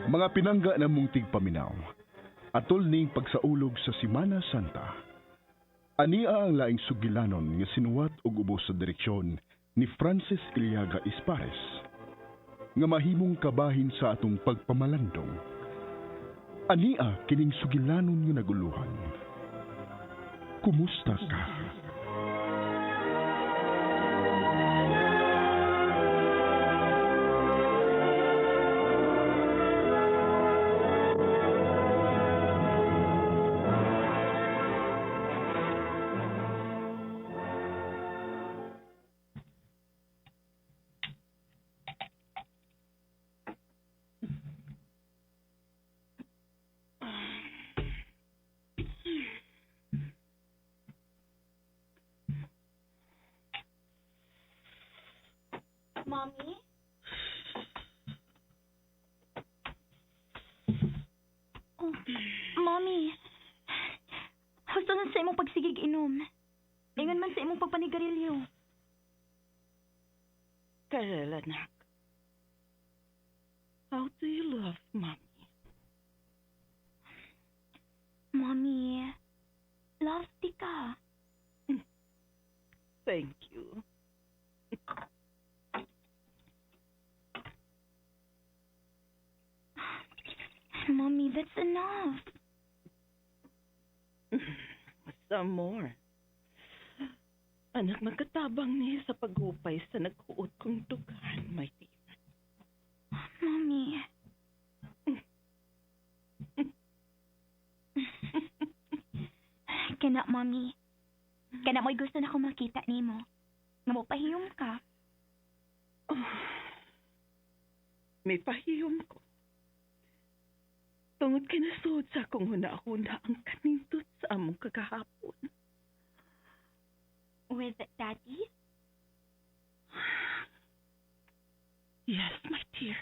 Mga pinangga na mong tigpaminaw, atol ning pagsaulog sa Semana Santa. Ania ang laing sugilanon nga sinuwat og ubos sa direksyon ni Francis Iliaga Espares, nga mahimong kabahin sa atong pagpamalandong. Ania kining sugilanon nga naguluhan. Kumusta ka? Mommy? Oh, Mommy. Gusto nun sa imong pagsigig inom. Ingon man sa imong pagpanigarilyo. Karel, anak. How do you love Mommy? Mommy, love di ka. Thank you. Mommy, that's enough. Some more. Anak, magkatabang niya sa paghupay sa naghuot kong dugan, my dear. Mommy. Kana, Mommy. Kana mo'y gusto na akong makita nimo. Nga mo pahiyom ka. May pahiyom ko. Tungod kinasuod sa akong huna-huna ang kanindot sa among kagahapon. With Daddy? Yes, my dear.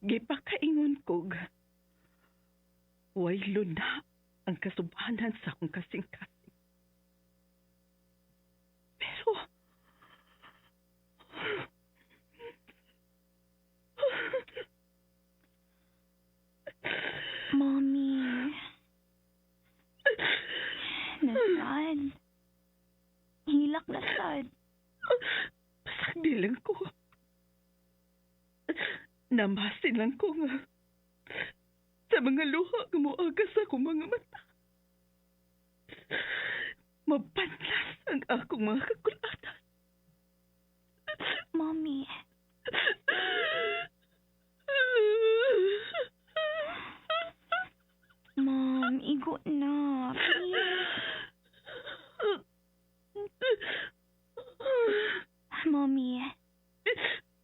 Gipakaingon ko ga. Way luna ang kasubanan sa akong kasing-kasing. Pero Mommy. Nasad. Hilak na sad. pasagdi lang ko. Namasin lang ko nga. Sa mga luha nga mo agas ako mga mata. Mapanlas ang akong mga kakulatan. Mommy. Mom, igo na. Please. Mommy,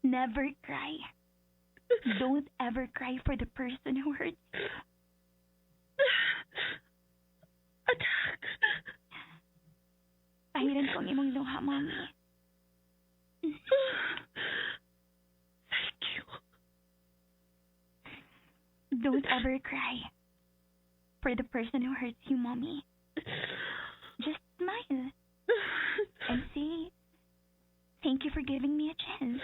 never cry. Don't ever cry for the person who hurt you. Anak. Pahiran ko ang imong luha, Mommy. Thank you. Don't ever cry for the person who hurts you, Mommy. Just smile and say, thank you for giving me a chance.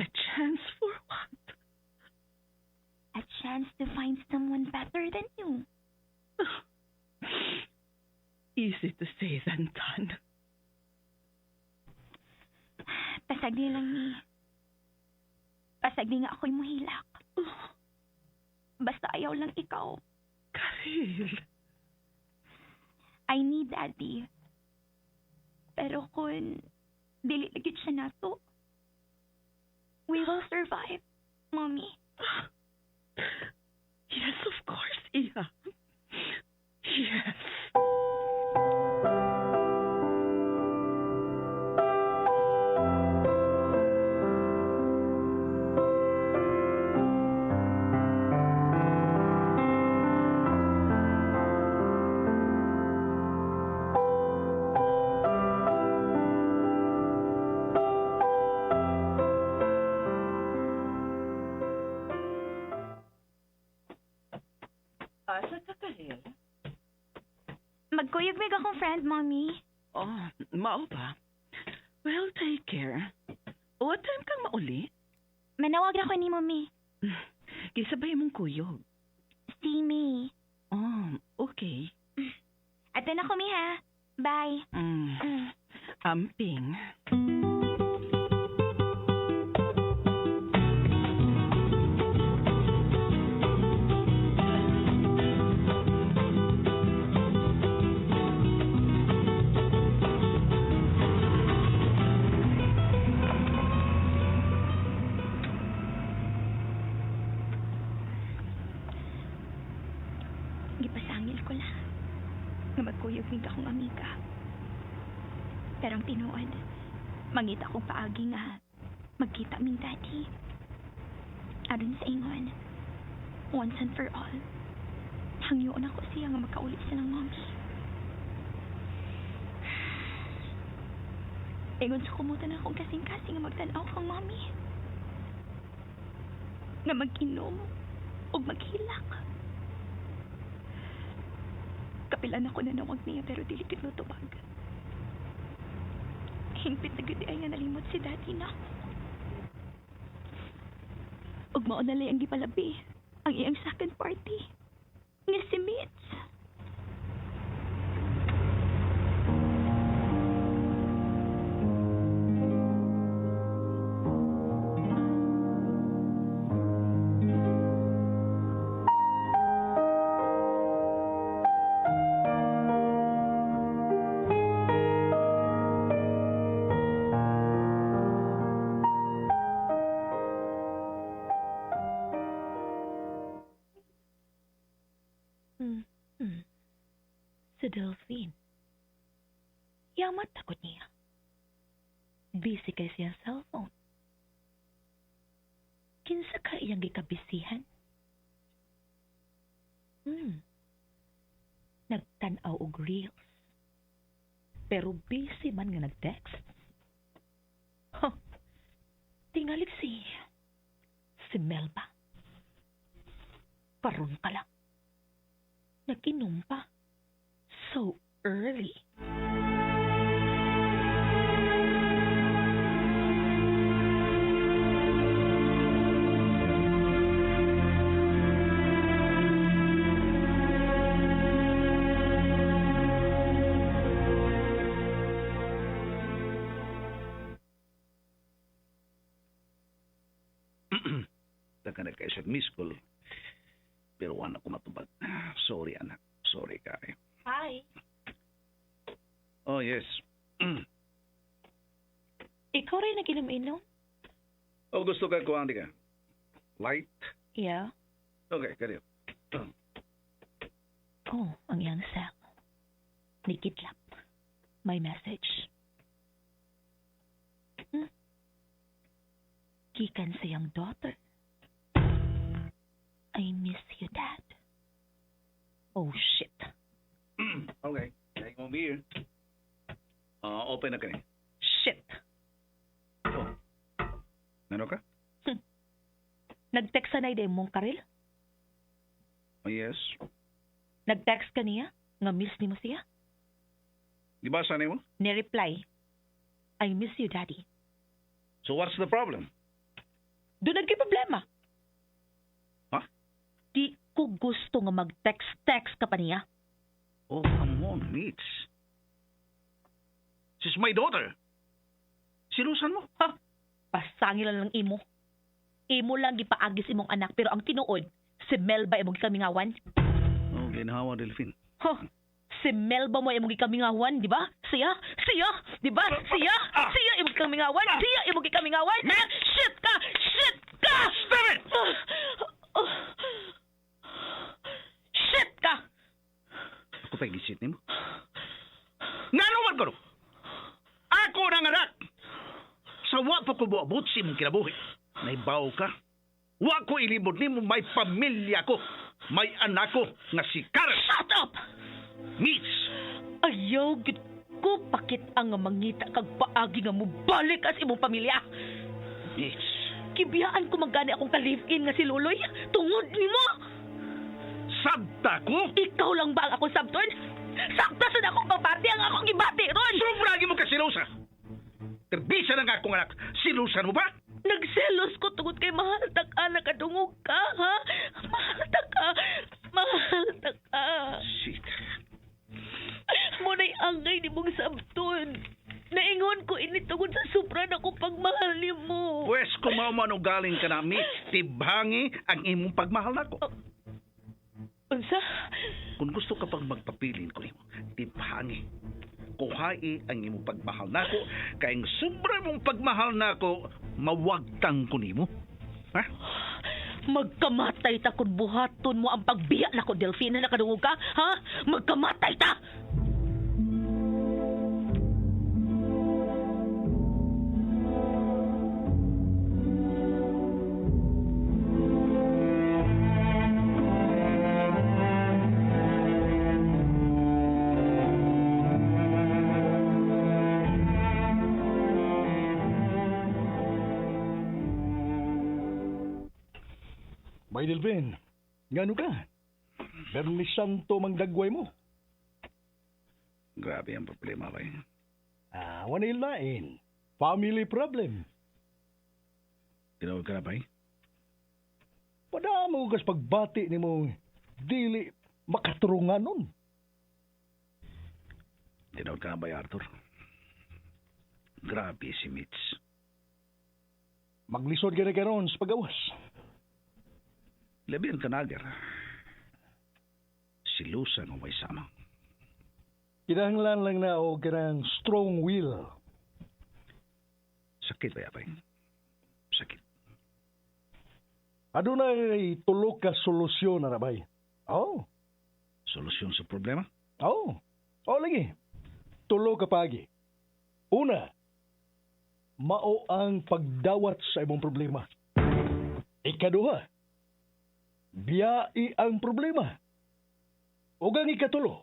A chance for what? A chance to find someone better than you. Easy to say than done. Pasagdi lang ni. Pasagdi nga ako'y mahilak. Basta ayaw lang ikaw. Karil. I need Daddy. Pero kung dili ligid siya nato, we will survive, Mommy. Yes, of course, Iha. Yes. Asa ka, Karil? Magkuyog-mig akong friend, Mommy. Oh, mao ba? Well, take care. What time kang mauli? Manawag na ko ni Mommy. Kisabay mong kuyog. Si May. Oh, okay. Ato na ko, Mi, ha? Bye. Amping. Gipasangil ko lang nga magkuyog min akong amiga. Pero ang tinuod, mangita kong paagi nga magkita min daddy. Aron sa ingon, once and for all, hangyoon ako siya nga makauli silang mommy. Ingon sa kumutan akong kasing-kasing nga magtanaw kang mommy. Nga mag-inom o maghilak. Kapilan ako na nawag niya pero dili gid mo tubag. Hingpit na gid ay nga nalimot si daddy na. Ug mao na lang ang gipalabi ang iyang second party. Nga si Mitz. Si Delphine. Yamat takot niya. Busy kay siya cellphone. Kinsa ka iyang gikabisihan? Nagtanaw og reels. Pero busy man nga nag-text. Tingalit si Melba. Karon pa lang. Nag-inom pa. So early. Taka na kayo sa miss call. Pero wala ko matubag. Sorry, anak. Sorry, Kari. Hi. Oh, yes. Ikaw rin nag-inom-inom? Oh, gusto ka ko, Andy ka? Light? Yeah. Okay, kariyo. Oh, ang iyang cell. Nikidlap. May message. Gikan sa iyang daughter. I miss you, Dad. Oh, shit. Okay. Take mo beer. Open na ka niya. Shit. Oh. Nano ka? Nag-text sa na mong Karil? Oh, yes. Nag-text ka niya? Nga miss ni mo siya? Di ba sanay mo? Ni-reply, I miss you, Daddy. So what's the problem? Doon nagki-problema. Huh? Di ko gusto nga mag-text ka pa niya. Oh, come on, Mitch. She's my daughter. Sinusan mo? Ha? Pasangil lang imo. Imo lang gipaagis imong anak pero ang tinuod, si Melba imong gikamingawan. Oh, ginhawa, Delphine. Ha? Si Melba mo imong gikamingawan, di ba? Siya, di ba? Siya imong gikamingawan. Siya imong gikamingawan. Shit ka! Stop it! Shit ka! Ako tayo gisit ni mo. Nga naman ko no? Ako nang anak! Sawa pa ko buabot si mong kinabuhi. Naibaw ka. Wa ko ilibod ni mo may pamilya ko. May anak ko nga si Karen. Shut up! Mitch! Ayaw, gid ko pakit ang mangita kag paagi nga mo balik as imong pamilya. Mitch! Kibiyaan ko magani akong ka-live-in nga si Luloy. Tungod ni mo! Sabta ko? Ikaw lang ba ang akong sabton? Sakta sa akong papati ang akong gibati ron! Sobragi mo kasilosa! Terbisa na nga akong anak. Silusan mo ba? Nagselos ko tungod kay mahal ta ka, nakadungog ka, ha? Mahal ta ka. Mahal ta ka. Shit. Muna'y angay ni mong sabton. Naingon ko ini tungod sa supra na ko pagmahal ni mo. Pwes kung mauman galing ka na, Mitch, tibhangi ang imong pagmahal nako. Unsa? Kung gusto ka pang magpapilin ko nimo, tibhangi. Kuhai ang imong pagmahal nako, kay ang sobra mong pagmahal nako, mawagtang ko nimo. Ha? Magkamatay ta kung buhaton mo ang pagbiya na ko, Delphine, na nakadungog ka, ha? Magkamatay ta! Bay Delvin, ngano ka? Bernie Santo magdagway mo. Grabe ang problema ba yun? Wanay lain. Family problem. Tinawag ka na ba? Padamo kas pagbati ni mo, dili makaturungan nun. Tinawag ka na ba, Arthur? Grabe si Mitch. Maglisod ka na karon sa pagawas. Labi ang kanagar. Silusan mo may sama. Kinahanglan lang na o kanang strong will. Sakit ba yapay? Sakit. Adunay tulo ka solusyon na bay. Oh. Solusyon sa problema? Oh. Oh lagi. Tulo ka pagi. Una, mao ang pagdawat sa imong problema. Ikaduha, biyai ang problema. Ug ang ikatulo,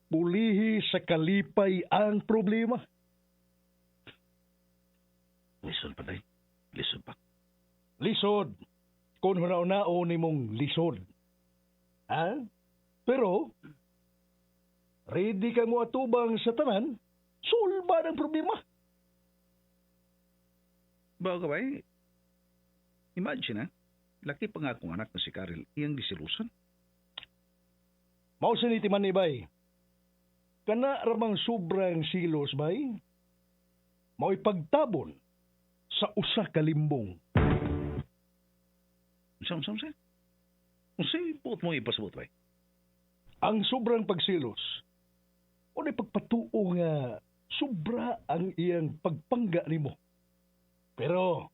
pulihi sa kalipay ang problema. Lisod pa tayo. Lisod pa. Lisod. Kung hunaw-nao ni mong lisod. Ha? Pero, ready ka mo atubang sa tanan, sulba ng problema. Bago ka ba imagine laki pa nga akong anak na si Karel, iyang disilusan. Mao sa nitiman ni bay. Kana ramang sobrang silos bay. Mao ipagtabon sa usa ka limbong. Unsa? Puot mo ipasabot ba? Ang sobrang pagsilos, o na pagpatuo nga sobra ang iyang pagpangga nimo. Pero,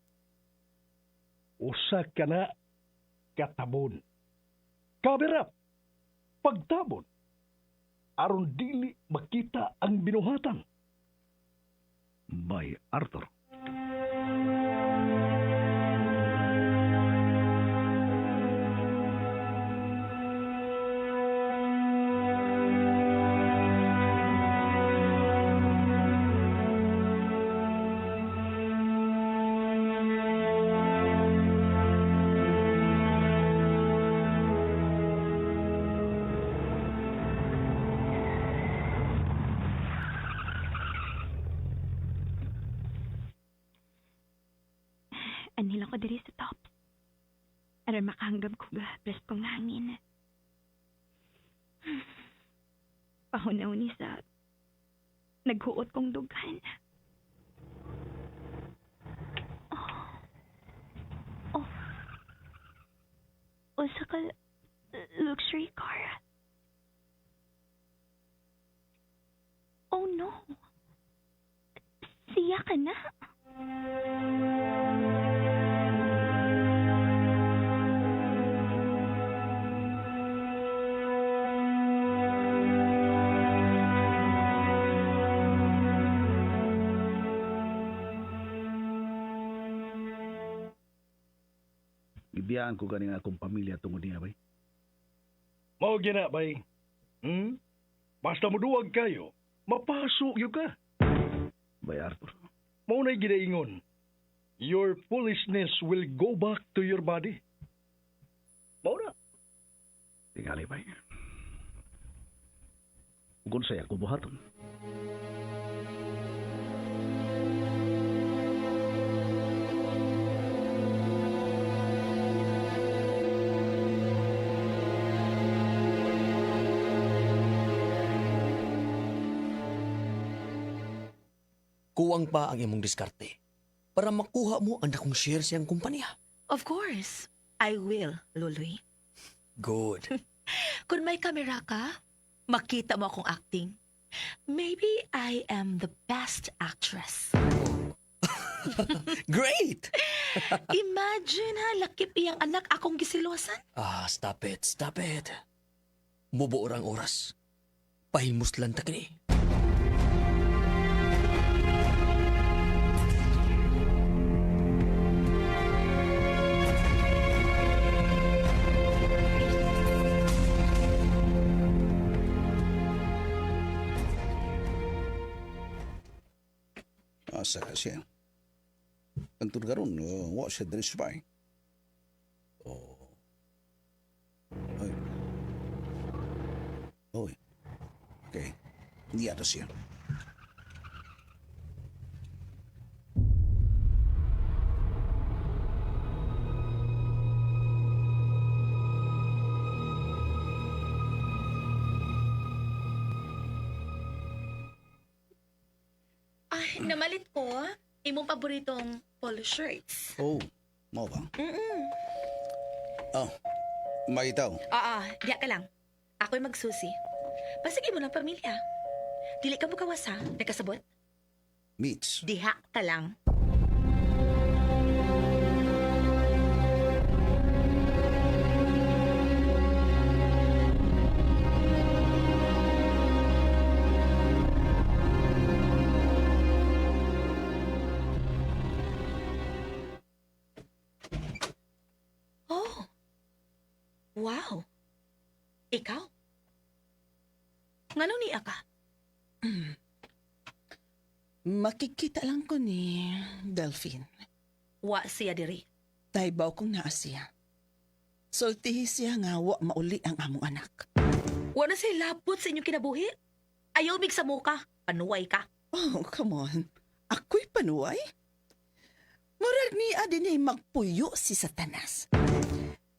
usa ka na katabon. Cover up. Pagtabon. Aron dili makita ang binuhatan. By Arthur. Anhila ko diri sa top. Aron makahanggab ko ga preskong hangin. Pahunaw ni sa naghuot kong dugan. Oh. Usa ka luxury car. Oh no. Siya ka na. Ibiyaan ko ganing akong pamilya tungod niya ba? Mao gina bay. Basta mo duwag kayo, mapasok yun ka. By Arthur. Mao na'y ginaingon. Your foolishness will go back to your body. Mao na. Tingali ba? Kung saya ko buhaton. kuwang pa ang imong diskarte para makuha mo ang dakong share siyang kumpanya. Of course, I will, Luloy. Good. Kung may kamera ka, makita mo akong acting. Maybe I am the best actress. Great! Imagine ha, lakip iyang anak akong gisilosan. Stop it, stop it. Mubuo ang oras. Pahimuslan ta kini. Asa ka siya? Ang turgaron, wa siya diri sa bay. Oh. Ay. Oy. Okay. Hindi ato siya. Ay, namalit ko. Imong paboritong polo shirts. Oh, mo ba? Oh, may itaw. Oo, diya ka lang. Ako'y magsusi. Pasigi mo ng pamilya. Dili ka mo kawas ha? Nagkasabot? Meats. Diha ka lang. Oh. Wow. Ikaw? Nganong niya ka? Makikita lang ko ni Delphine. Wa siya diri. Taybaw kong naa siya. Sultihi siya nga wa mauli ang among anak. Wa na siya labot sa inyong kinabuhi. Ayaw mig sa muka. Panuway ka. Oh, come on. Ako'y panuway? Murag ni adin ay magpuyo si Satanas.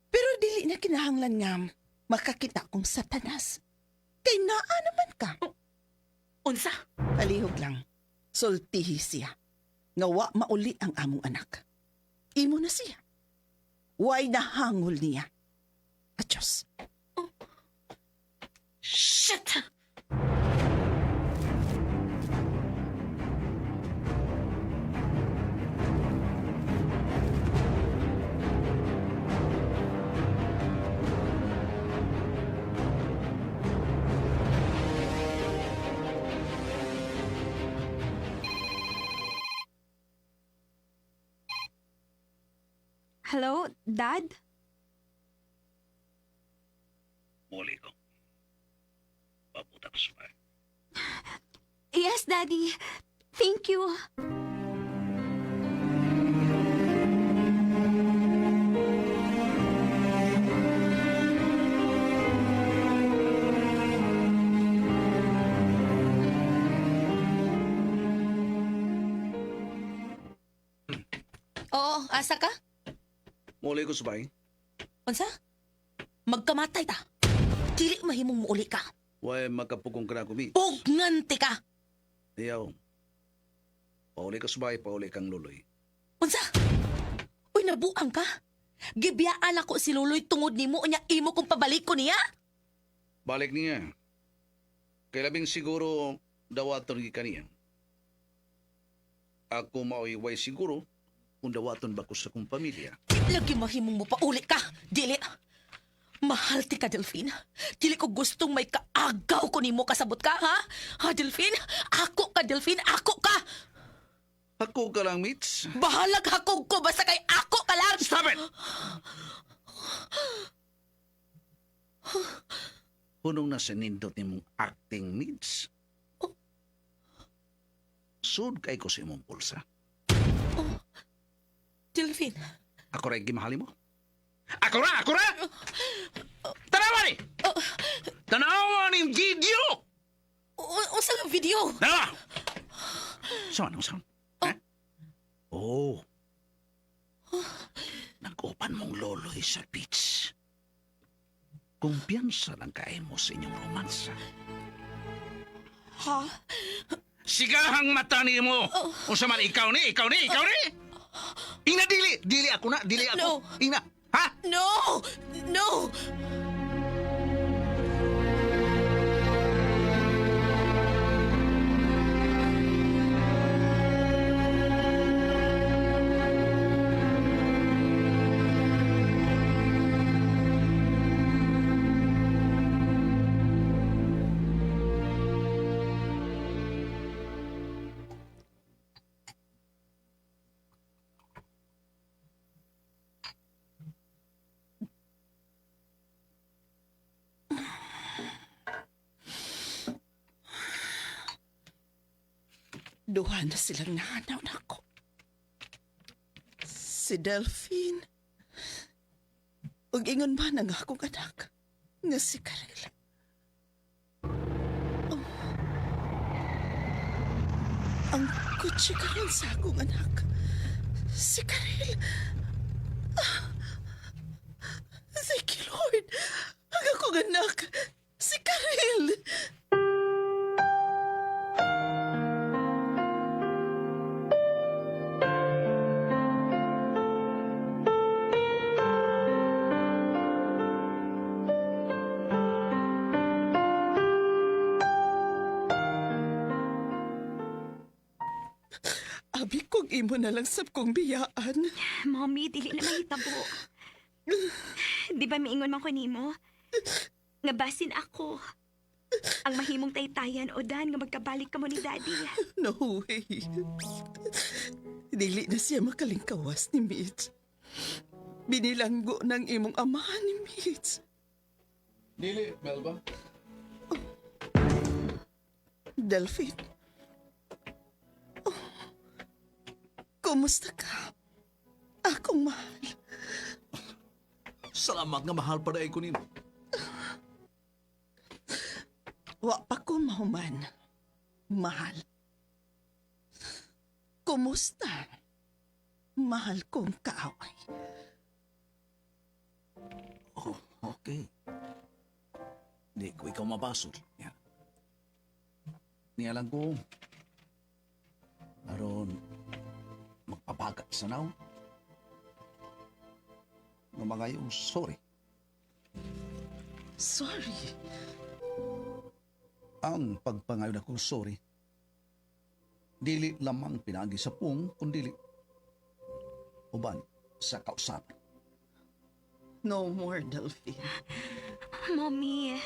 Pero dili na kinahanglan nga makakita kong Satanas. Kay naa naman ka. Unsa? Palihog lang. Sultihi siya. Nga wa mauli ang among anak. Imo na siya. Way nahangol niya. Adyos. Shit! Hello, Dad? Muli ko. Pabutak sa bay. Yes, Daddy. Thank you. Oo, asa ka? Muli ko sa bay. Unsa? Magkamatay ta. Dili mahimong muuli ka. Way makapugong ka na ko, Meats. Pugnganti ka. Ayaw. Pauli ka sa bay, pauli kang luloy. Unsa? Uy, nabuang ka. Gibiyaan ako si Luloy tungod nimo unya imo kung pabalik ko niya. Balik niya. Kay labing siguro dawaton gi kaniya. Ako maoy-way siguro kung dawaton ba ko sa kong pamilya. Lagi mahimong mo pauli ka. Dili. Mahal ti ka, Delphine. Dili ko gustong may kaagaw ko nimo kasabot ka, ha? Ha, Delphine? Ako ka, Delphine. Ako ka. Ako ka lang, Meats. Bahalag hakog ko basta kay ako ka lang. Stop it! Punong nasa nindot ni mong acting, Meats. Sud kay ko sa imong pulsa. Delphine. Ako rin gimahali mo. Ako ra! Ako ra! Tanawa ni! Tanawa ni video! Unsa nga video? Tanawa! Saan? Ha? Oh. Nag-upan mong loloy sa beach. Kumpiyansa lang kayo mo sa inyong romansa. Ha? Sigahang mata ni mo. Unsa man ikaw ni. Ina dili ako na, dili ako. No. Ina, ha? No! No! Duha na silang nahanaw na ako. Si Delphine. Ug ingon ba ng akong anak nga si Karel. Oh. Ang kutsi Karel sa akong anak. Si Karel. Thank you, Lord. Ang akong anak. Si Karel. Abi kong imo na lang sab kong biyaan. Mommy, dili na mahitabo. Di ba miingon man ko nimo? Nga basin ako. Ang mahimong taytayan o dan nga magkabalik ka mo ni Daddy. No way. Dili na siya makalingkawas ni Mitch. Binilanggo ng imong amahan ni Mitch. Dili, Melba. Delphine. Oh. Kumusta ka? Akong mahal. Salamat nga mahal pa dahil ko nino. Wa pa ko mahuman. Mahal. Kumusta? Mahal kong kaaway. Oh, okay. Di ko ikaw mabasol. Yan. Niya lang ko. Aron, magpapagat sa naw. Ng mga yung sorry. Sorry. Ang pagpangayon akong sorry, dili lamang pinagi sa pung, kundili uban sa kausapan. No more, Delphine. Mommy,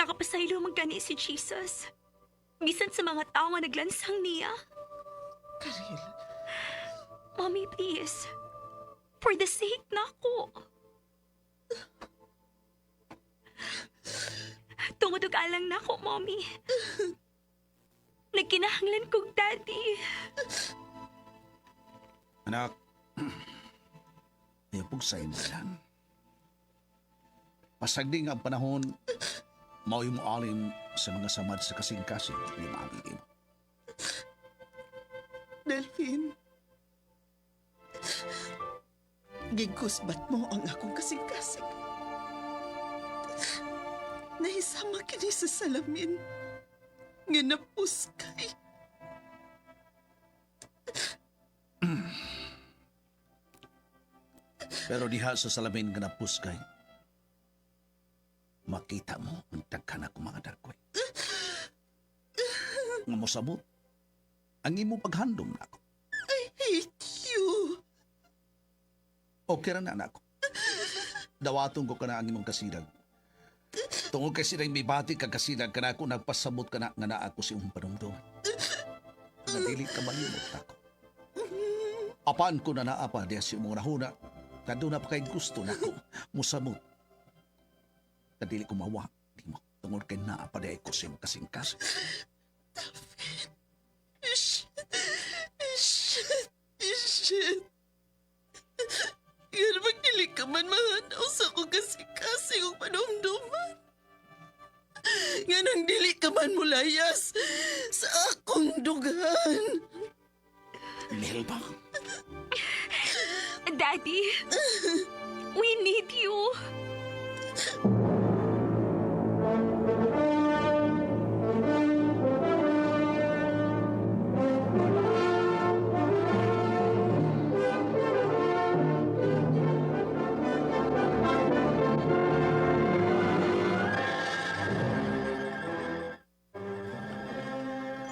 nakapasaylo magkani si Jesus. Bisan sa mga tao nga naglansang niya. Karel, Mommy, please. For the sake na ako. Tungod og alang na ako, Mommy. Nagkinahanglan kong Daddy. Anak, ayaw pugsay mo yan. Pasagdi nga ang panahon, mao'y mo alim sa mga samad sa kasing-kasing ni Mami mo. Delphine. Gigkusbat mo ang akong kasing-kasing. Nahisama kini sa salamin. Nga napuskay. Pero diha sa salamin nga napuskay, makita mo ang daghan akong mga dagway. Nga mo sabot, ang imo paghandom na ako. I hate you. Okay ra na anak ko. Dawaton ko ka na ang imong kasidag. Tungod kay silang may bati kag kasidag ka na ako, nagpasabot ka na nga na ako si imong panumduman. Nga dili ka malimot ako. Apan ko na naapa diya si imong nahuna, kado na pa kay gusto na ako musamot. Kadili ko mawa, di mo. Tungod kay naapa diya ko si imong kasing-kasing. Shit. Yan magdili ka man mahanaw sa akong kasing-kasing o panumduman. Nga nang dili ka man mulayas sa akong dugan. Melba, Daddy, we need you.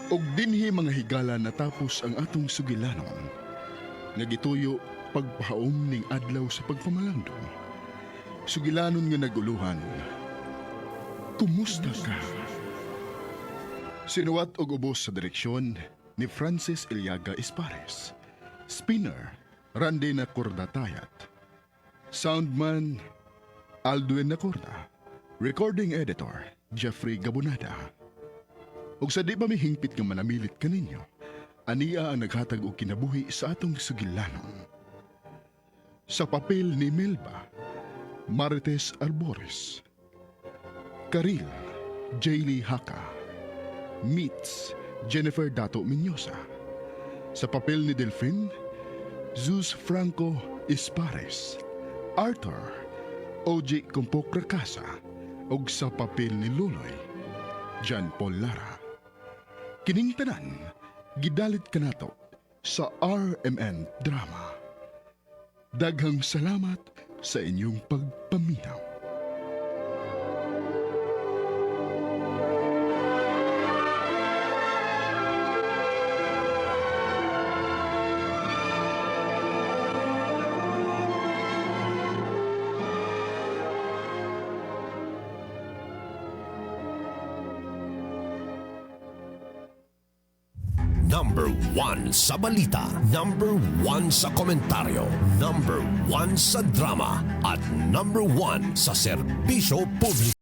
Og dinhi mga higala natapos ang atong sugilanon. Nga gituyo pagpahaom ning adlaw sa pagpamalandong. Sugilanon nga naguluhan. Kumusta ka? Sinuwat og ubos sa direksyon ni Francis Iliaga Espares. Spinner, Randy Nacordatayat. Soundman, Aldwin Nacorda. Recording editor, Jeffrey Gabonada. Ug sa di pa may hingpit nga manamilit kaninyo, aniya ang naghatag og kinabuhi sa atong sugilanon. Sa papel ni Melba, Marites Arbores. Karil, Jaylee Haka. Meets, Jennifer Dato Minyosa. Sa papel ni Delphine, Zeus Franco Espares. Arthur, OJ Compok Rakasa. Ug sa papel ni Luloy, John Paul Lara. Kining tanan, gidalit kanato sa RMN Drama. Daghang salamat sa inyong pagpaminaw. Number 1 sa balita, number 1 sa komentaryo, number 1 sa drama, at number 1 sa serbisyo publiko.